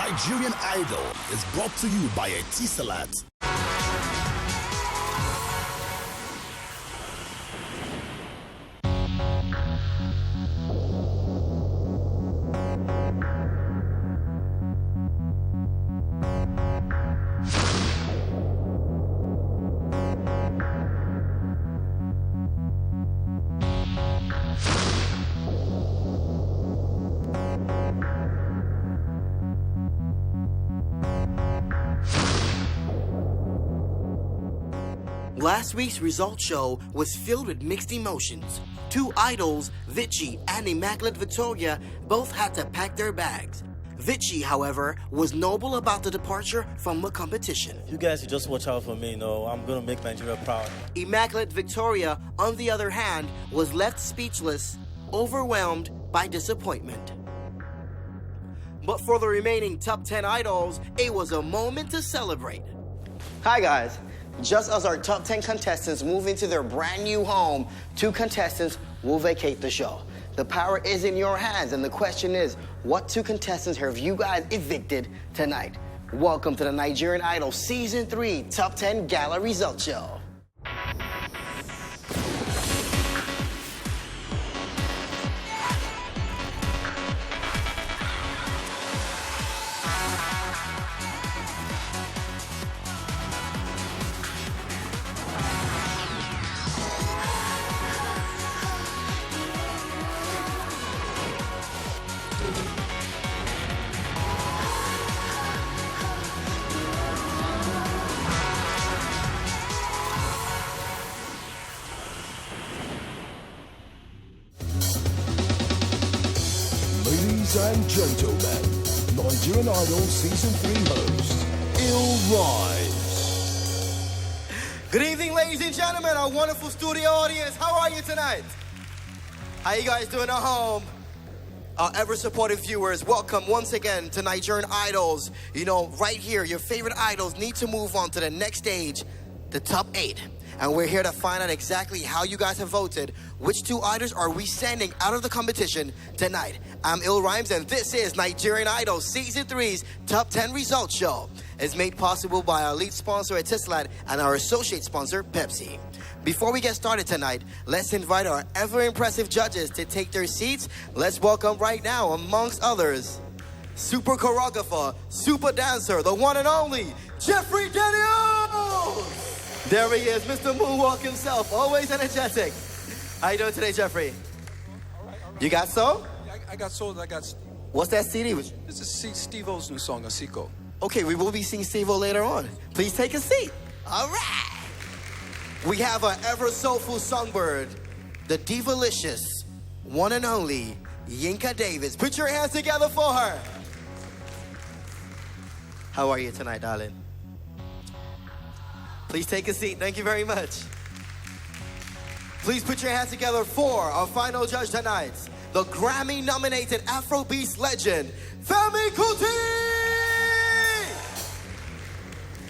Nigerian Idol is brought to you by Etisalat. Last week's results show was filled with mixed emotions. Two idols, Vichy and Immaculate Victoria, both had to pack their bags. Vichy, however, was noble about the departure from the competition. You guys should just watch out for me, I'm gonna make Nigeria proud. Immaculate Victoria, on the other hand, was left speechless, overwhelmed by disappointment. But for the remaining top 10 idols, it was a moment to celebrate. Hi guys. Just as our top 10 contestants move into their brand new home, 2 contestants will vacate the show. The power is in your hands, and the question is, what 2 contestants have you guys evicted tonight? Welcome to the Nigerian Idol Season 3 Top 10 Gala Results Show. Ladies and gentlemen, Nigerian Idol Season 3 host, Illrymz. Good evening, ladies and gentlemen, our wonderful studio audience. How are you tonight? How you guys doing at home? Our ever-supportive viewers, welcome once again to Nigerian Idols. You know, right here, your favorite idols need to move on to the next stage, the top 8. And we're here to find out exactly how you guys have voted. Which 2 idols are we sending out of the competition tonight? I'm Illrymz, and this is Nigerian Idol Season 3's Top 10 Results Show. It's made possible by our lead sponsor, Etisalat, and our associate sponsor, Pepsi. Before we get started tonight, let's invite our ever-impressive judges to take their seats. Let's welcome right now, amongst others, super choreographer, super dancer, the one and only, Jeffrey Daniel! There he is, Mr. Moonwalk himself, always energetic. How you doing today, Jeffrey? All right. You got soul? Yeah, I got soul. What's that CD? This is Steve-O's new song, Asiko. Okay, we will be seeing Steve-O later on. Please take a seat. All right. We have our ever-soulful songbird, the divalicious, one and only, Yinka Davies. Put your hands together for her. How are you tonight, darling? Please take a seat. Thank you very much. Please put your hands together for our final judge tonight, the Grammy-nominated Afrobeats legend, Femi Kuti!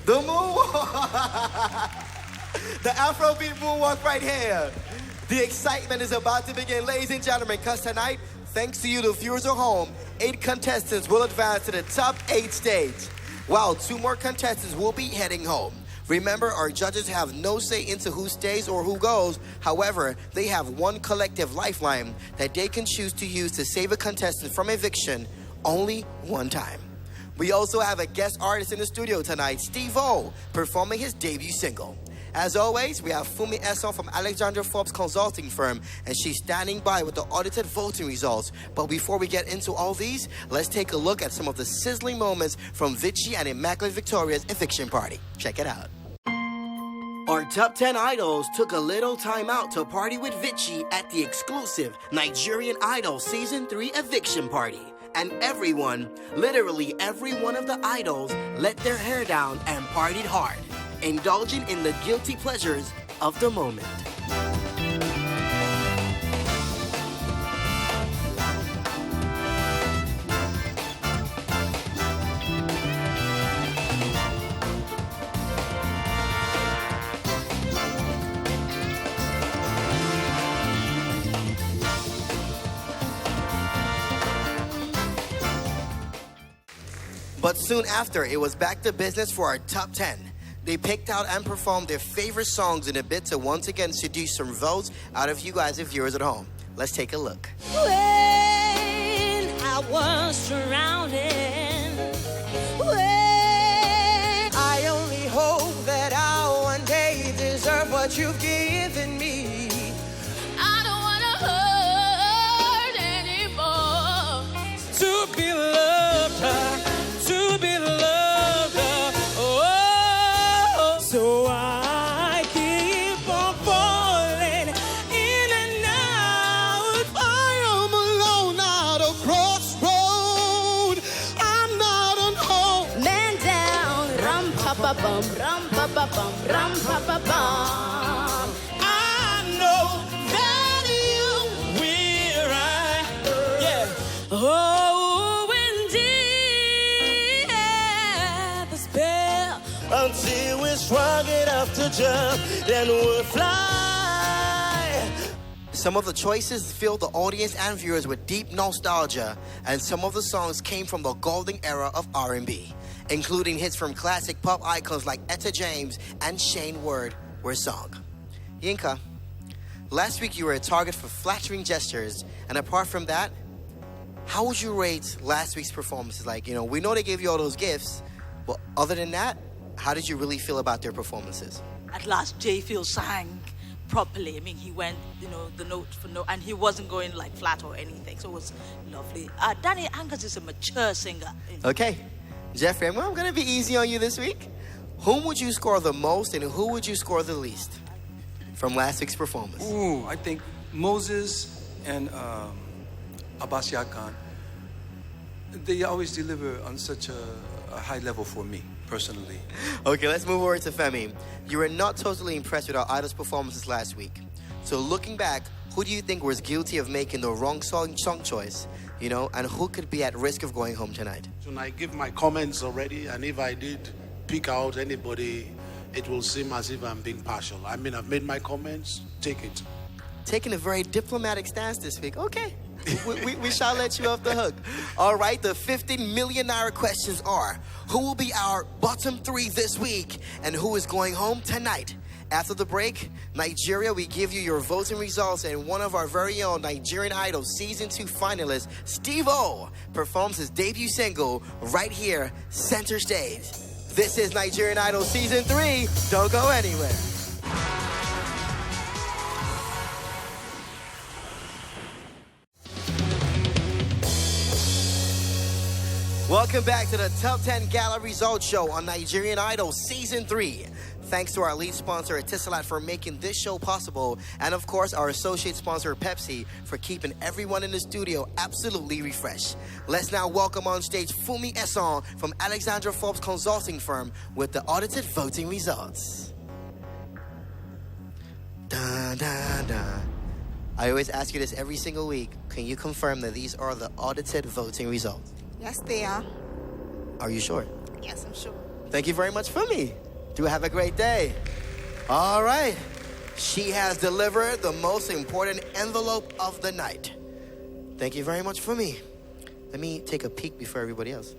The moonwalk! The Afrobeat moonwalk right here. The excitement is about to begin, ladies and gentlemen, because tonight, thanks to you, the viewers at home, 8 contestants will advance to the top 8 stage, while 2 more contestants will be heading home. Remember, our judges have no say into who stays or who goes. However, they have one collective lifeline that they can choose to use to save a contestant from eviction only one time. We also have a guest artist in the studio tonight, Steve-O, performing his debut single. As always, we have Fumi Esson from Alexander Forbes Consulting Firm, and she's standing by with the audited voting results. But before we get into all these, let's take a look at some of the sizzling moments from Vichy and Immaculate Victoria's eviction party. Check it out. Our top 10 idols took a little time out to party with Vichy at the exclusive Nigerian Idol Season 3 eviction party. And everyone, literally every one of the idols, let their hair down and partied hard, indulging in the guilty pleasures of the moment. But soon after, it was back to business for our top 10. They picked out and performed their favorite songs in a bid to once again seduce some votes out of you guys and viewers at home. Let's take a look. When I was surrounded, when I only hope that I'll one day deserve what you've given me. I don't wanna hurt anymore. To be loved, to be loved, oh. So I keep on falling in and out. I am alone at a crossroad. I'm not on home. Man down, rum pa pa bum, rum pa pa bum, rum pa pa bum. I know that you will right. Yeah. Oh, indeed, the spell. Until we're strong enough to jump, then we'll fly. Some of the choices filled the audience and viewers with deep nostalgia, and some of the songs came from the golden era of R&B, including hits from classic pop icons like Etta James and Shane Ward were sung. Yinka, last week you were a target for flattering gestures, and apart from that, how would you rate last week's performances? Like, we know they gave you all those gifts, but other than that, how did you really feel about their performances? At last, J. Phil sang properly. I mean, he went, the note for note, and he wasn't going like flat or anything, so it was lovely. Danny Angus is a mature singer. Okay, Jeffrey, I'm going to be easy on you this week. Whom would you score the most and who would you score the least from last week's performance? Ooh, I think Moses and Abbas Yakan, they always deliver on such a high level for me, personally. Okay, let's move over to Femi. You were not totally impressed with our Idol's performances last week. So looking back, who do you think was guilty of making the wrong song choice, and who could be at risk of going home tonight? And I give my comments already, and if I did pick out anybody, it will seem as if I'm being partial. I mean, I've made my comments, take it. Taking a very diplomatic stance this week. Okay, we shall let you off the hook. All right, the 15 million naira questions are, who will be our bottom 3 this week, and who is going home tonight? After the break, Nigeria, we give you your voting results, and one of our very own Nigerian Idol Season 2 finalist, Steve-O, performs his debut single right here, center stage. This is Nigerian Idol Season 3. Don't go anywhere. Welcome back to the Top 10 Gala Results Show on Nigerian Idol Season 3. Thanks to our lead sponsor, Etisalat, for making this show possible. And of course, our associate sponsor, Pepsi, for keeping everyone in the studio absolutely refreshed. Let's now welcome on stage Fumi Esson from Alexandra Forbes Consulting Firm with the audited voting results. Dun, dun, dun. I always ask you this every single week. Can you confirm that these are the audited voting results? Yes, they are. Are you sure? Yes, I'm sure. Thank you very much, Fumi. Do have a great day. All right. She has delivered the most important envelope of the night. Thank you very much, Fumi. Let me take a peek before everybody else.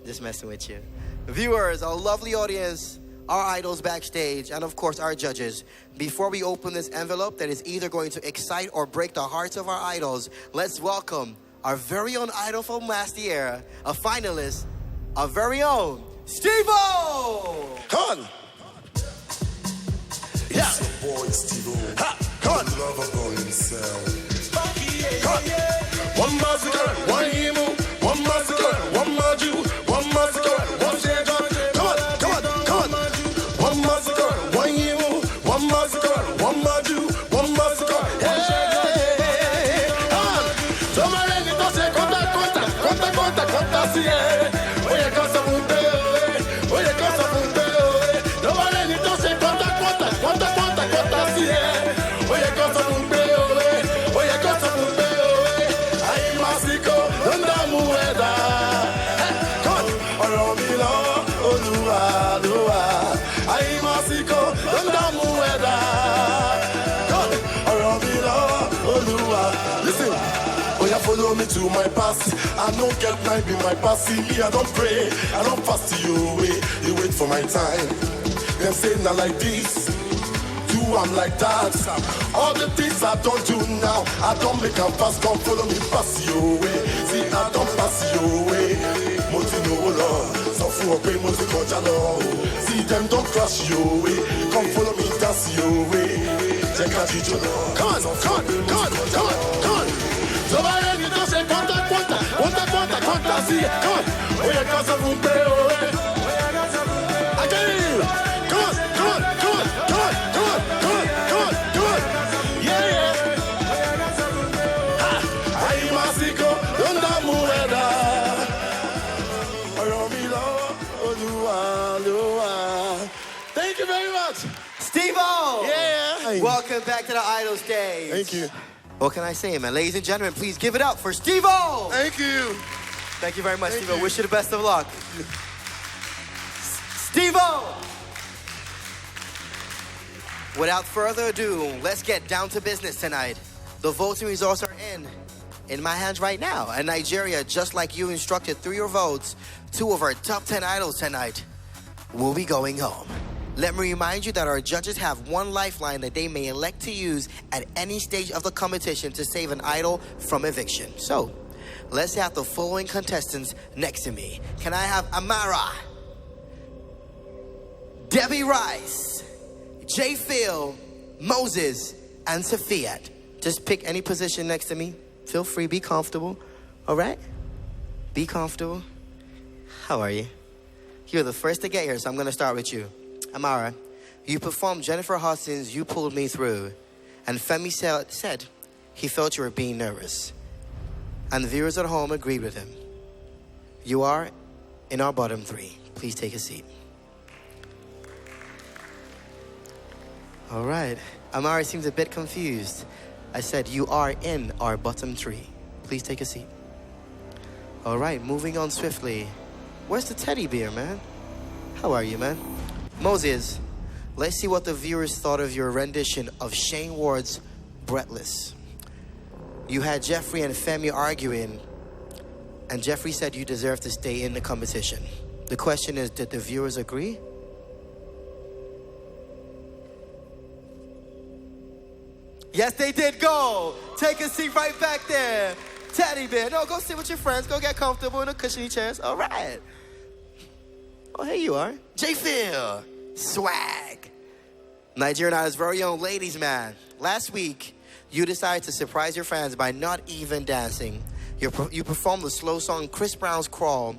Just messing with you. Viewers, our lovely audience, our idols backstage, and of course our judges. Before we open this envelope that is either going to excite or break the hearts of our idols, let's welcome our very own idol from last year, a finalist, our very own Steve-O! Come on. Yeah. It's your boy Steve-O. Ha! Come on. Lover boy himself. Come on. One massacre, one emo, one massacre, one maju, one massacre, one shaker. Come on, come on, come on. One massacre, one emo, one massacre, one maju, one massacre. Hey! Come on. Somebody need to say, conta, see it. Oye, cosa punte, oye, cosa punte. Nobody need to say, conta, see it. Oye, cosa punte, oye, cosa punte. Ay, masico, donde mueda. Come on. Ọ̀rọ̀ mi lọ, Olúwa, Olúwa. Ay, masico, donde mueda. Come on. Ọ̀rọ̀ mi lọ, Olúwa. Listen. Oh, yeah, follow me to my past. I don't get time in my past. See me, I don't pray. I don't fast you away. You wait for my time. Them say not like this. Do I'm like that. All the things I don't do now, I don't make a pass. Come follow me, pass you away. See, I don't pass you away. Moti no Lord. So for pay Moti Kojalo. See them don't crush you away. Come follow me, dance you away. Check out each other. Come on. Somebody you don't say contact, see. Come on. Oh, you can't say again. Come on. Yeah. Ay, Masico, don't muera. Thank you very much. Steve-O! Yeah. Welcome back to the Idol stage. Thank you. What can I say, man? Ladies and gentlemen, please give it up for Steve-O! Thank you. Thank you very much, Thank Steve-O. you. Wish you the best of luck. Steve-O! Without further ado, let's get down to business tonight. The voting results are in my hands right now. And Nigeria, just like you instructed through your votes, 2 of our top 10 idols tonight will be going home. Let me remind you that our judges have one lifeline that they may elect to use at any stage of the competition to save an idol from eviction. So, let's have the following contestants next to me. Can I have Amara, Debbie Rice, J. Phil, Moses, and Sophia? Just pick any position next to me. Feel free, be comfortable. All right? Be comfortable. How are you? You're the first to get here, so I'm going to start with you. Amara, you performed Jennifer Hudson's You Pulled Me Through, and Femi said he felt you were being nervous. And the viewers at home agreed with him. You are in our bottom 3. Please take a seat. All right. Amara seems a bit confused. I said you are in our bottom 3. Please take a seat. All right, moving on swiftly. Where's the teddy bear, man? How are you, man? Moses, let's see what the viewers thought of your rendition of Shane Ward's Breathless. You had Jeffrey and Femi arguing, and Jeffrey said you deserve to stay in the competition. The question is, did the viewers agree? Yes, they did. Go. Take a seat right back there. Teddy bear. No, go sit with your friends. Go get comfortable in the cushiony chairs. All right. Oh, here you are. J. Phil. Swag. Nigerian Idol's very own ladies man. Last week, you decided to surprise your fans by not even dancing. You performed the slow song Chris Brown's Crawl.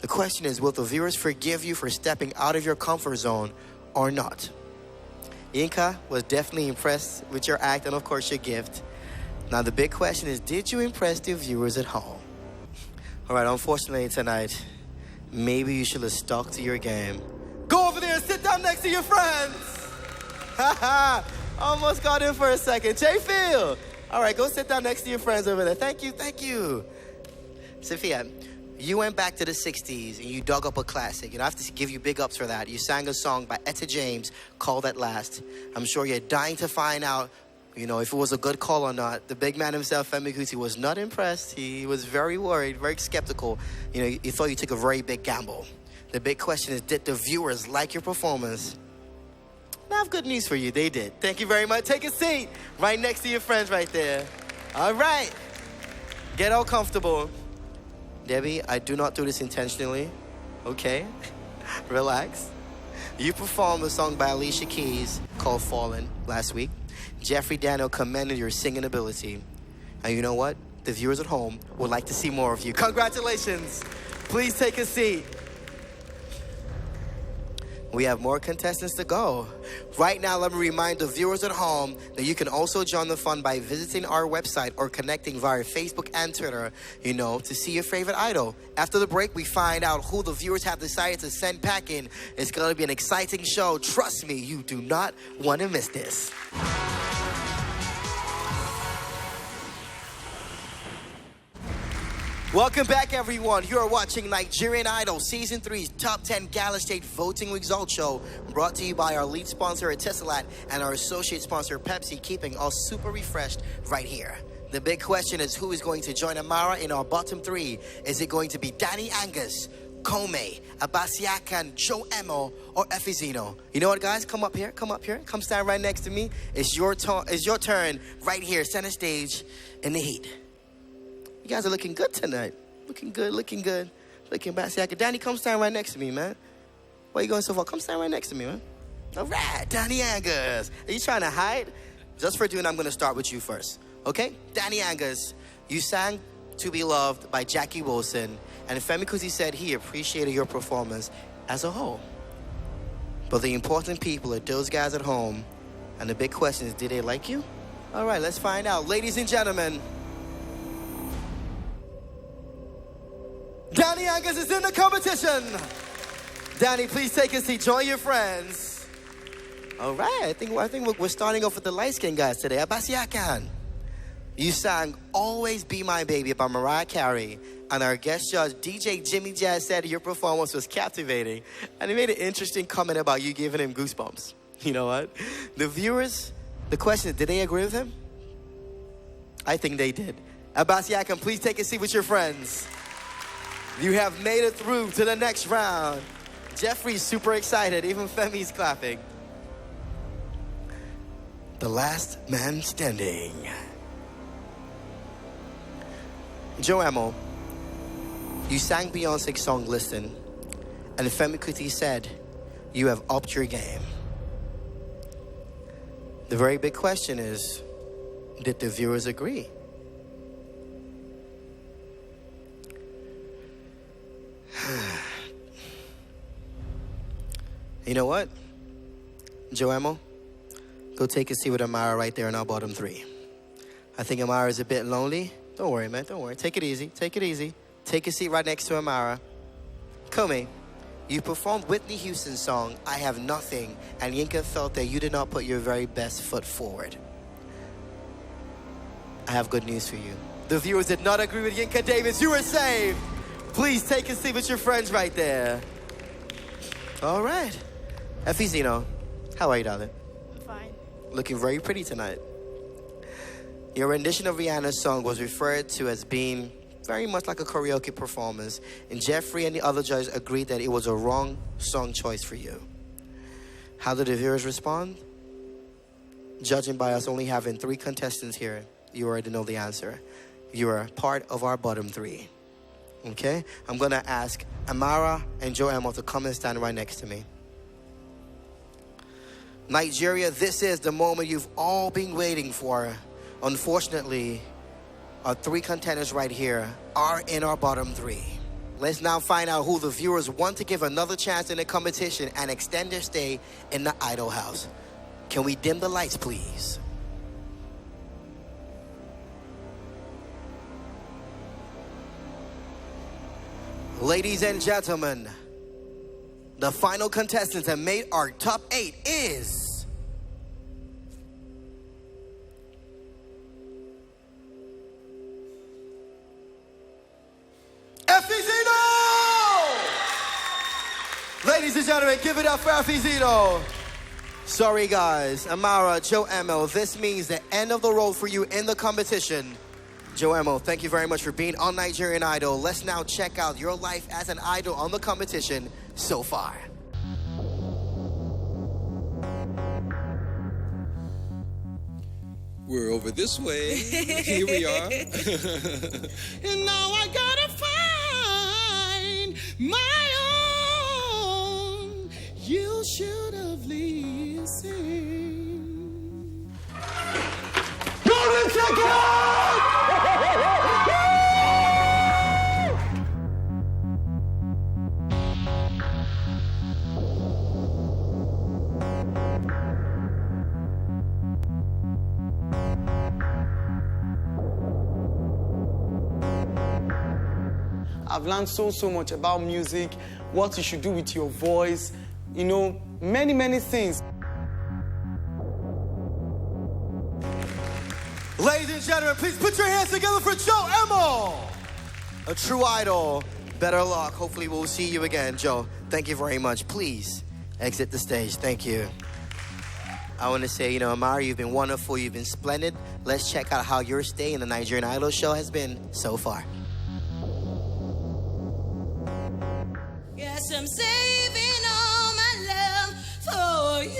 The question is, will the viewers forgive you for stepping out of your comfort zone or not? Yinka was definitely impressed with your act and, of course, your gift. Now, the big question is, did you impress the viewers at home? All right, unfortunately tonight, maybe you should have stuck to your game. Go over there and sit down next to your friends. Haha, almost got in for a second. J. Phil. All right, go sit down next to your friends over there. Thank you. Sophia, you went back to the 60s and you dug up a classic. I have to give you big ups for that. You sang a song by Etta James called At Last. I'm sure you're dying to find out, if it was a good call or not. The big man himself, Femi Kuti, was not impressed. He was very worried, very skeptical. He thought you took a very big gamble. The big question is, did the viewers like your performance? I have good news for you. They did. Thank you very much. Take a seat right next to your friends right there. All right. Get all comfortable. Debbie, I do not do this intentionally. Okay? Relax. You performed a song by Alicia Keys called Fallen last week. Jeffrey Daniel commended your singing ability. And you know what? The viewers at home would like to see more of you. Congratulations. Please take a seat. We have more contestants to go. Right now, let me remind the viewers at home that you can also join the fun by visiting our website or connecting via Facebook and Twitter, to see your favorite idol. After the break, we find out who the viewers have decided to send packing. It's going to be an exciting show. Trust me, you do not want to miss this. Welcome back, everyone. You are watching Nigerian Idol Season 3's Top 10 Gala State Voting Results Show, brought to you by our lead sponsor, Etisalat, and our associate sponsor, Pepsi, keeping us super refreshed right here. The big question is who is going to join Amara in our bottom three? Is it going to be Danny Angus, Kome, Abasiakan, Joe Emmal, or Efizino? You know what, guys? Come up here. Come stand right next to me. It's your turn right here, center stage in the heat. You guys are looking good tonight. Looking good. Looking Abasiakan. Danny, come stand right next to me, man. Why are you going so far? Come stand right next to me, man. All right, Danny Angus. Are you trying to hide? Just for doing, I'm going to start with you first. Okay? Danny Angus, you sang To Be Loved by Jackie Wilson, and Femi Kuti said he appreciated your performance as a whole. But the important people are those guys at home, and the big question is, did they like you? All right, let's find out. Ladies and gentlemen, Danny Angus is in the competition. Danny, please take a seat. Join your friends. All right, I think we're starting off with the light-skinned guys today. Abasiakan, you sang Always Be My Baby by Mariah Carey, and our guest judge, DJ Jimmy Jazz, said your performance was captivating, and he made an interesting comment about you giving him goosebumps. You know what? The viewers, the question is, did they agree with him? I think they did. Abasiakan, please take a seat with your friends. You have made it through to the next round. Jeffrey's super excited. Even Femi's clapping. The last man standing. Joe Emmal, you sang Beyonce's song Listen, and Femi Kuti said you have upped your game. The very big question is, did the viewers agree? You know what? Joe Emmal, go take a seat with Amara right there in our bottom three. I think Amara is a bit lonely. Don't worry, man. Don't worry. Take it easy. Take it easy. Take a seat right next to Amara. Kome, you performed Whitney Houston's song, I Have Nothing, and Yinka felt that you did not put your very best foot forward. I have good news for you. The viewers did not agree with Yinka Davies. You were saved. Please take a seat with your friends right there. All right. Efizino, how are you, darling? I'm fine. Looking very pretty tonight. Your rendition of Rihanna's song was referred to as being very much like a karaoke performance, and Jeffrey and the other judges agreed that it was a wrong song choice for you. How did the viewers respond? Judging by us only having 3 contestants here, you already know the answer. You are part of our bottom 3. Okay? I'm going to ask Amara and Joe Emmal to come and stand right next to me. Nigeria, this is the moment you've all been waiting for. Unfortunately, our 3 contenders right here are in our bottom 3. Let's now find out who the viewers want to give another chance in the competition and extend their stay in the Idol house. Can we dim the lights, please? Ladies and gentlemen, the final contestants that made our top 8 is Efizino! Ladies and gentlemen, give it up for Efizino. Sorry guys, Amara, Joe Emmal, this means the end of the road for you in the competition. Joe Emmal, thank you very much for being on Nigerian Idol. Let's now check out your life as an idol on the competition so far. We're over this way. Here we are. And now I gotta find my own. You should have listened. Golden ticket! I've learned so much about music, what you should do with your voice, you know, many things. Ladies and gentlemen, please put your hands together for Joe Emmal. A true idol. Better luck. Hopefully we'll see you again, Joe. Thank you very much. Please exit the stage. Thank you. I want to say, Amara, you've been wonderful. You've been splendid. let's check out how your stay in the Nigerian Idol show has been so far. Yes, I'm saving all my love for you.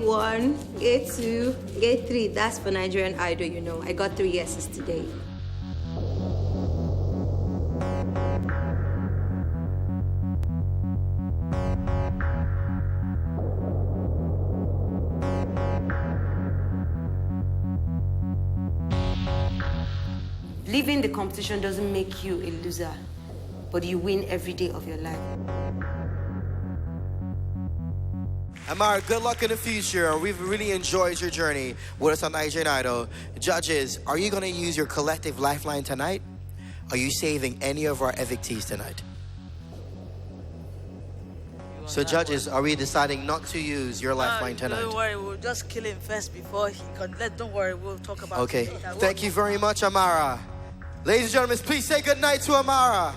1, gate 2, gate 3. That's for Nigerian Idol, you know. I got 3 yeses today. Leaving the competition doesn't make you a loser, but you win every day of your life. Amara, good luck in the future. We've really enjoyed your journey with us on Nigerian Idol. Judges, are you going to use your collective lifeline tonight? Are you saving any of our evictees tonight? So judges, are we deciding not to use your lifeline tonight? Don't worry, we'll just kill him first before he contests. Don't worry, we'll talk about it. Okay, later. thank you very much, Amara. Ladies and gentlemen, please say good night to Amara.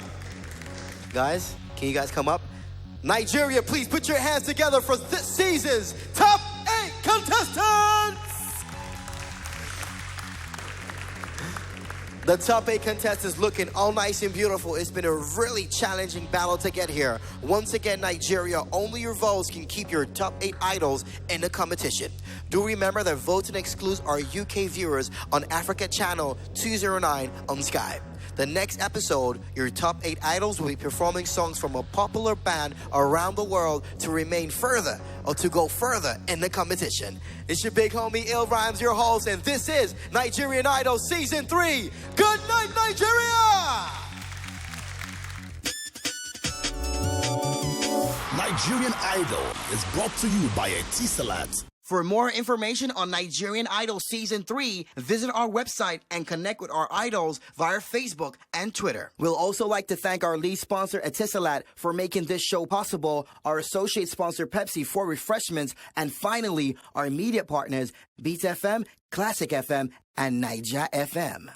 Guys, can you guys come up? Nigeria, please put your hands together for this season's top 8 contestants! The top 8 contestants looking all nice and beautiful. It's been a really challenging battle to get here. Once again, Nigeria, only your votes can keep your top 8 idols in the competition. Do remember that voting excludes our UK viewers on Africa Channel 209 on Sky. The next episode, your top 8 idols will be performing songs from a popular band around the world to remain further or to go further in the competition. It's your big homie Illrymz, your host, and this is Nigerian Idol Season 3. Good night, Nigeria! Nigerian Idol is brought to you by Etisalat. For more information on Nigerian Idol Season 3, visit our website and connect with our idols via Facebook and Twitter. We'll also like to thank our lead sponsor, Etisalat, for making this show possible, our associate sponsor, Pepsi, for refreshments, and finally, our media partners, Beats FM, Classic FM, and Naija FM.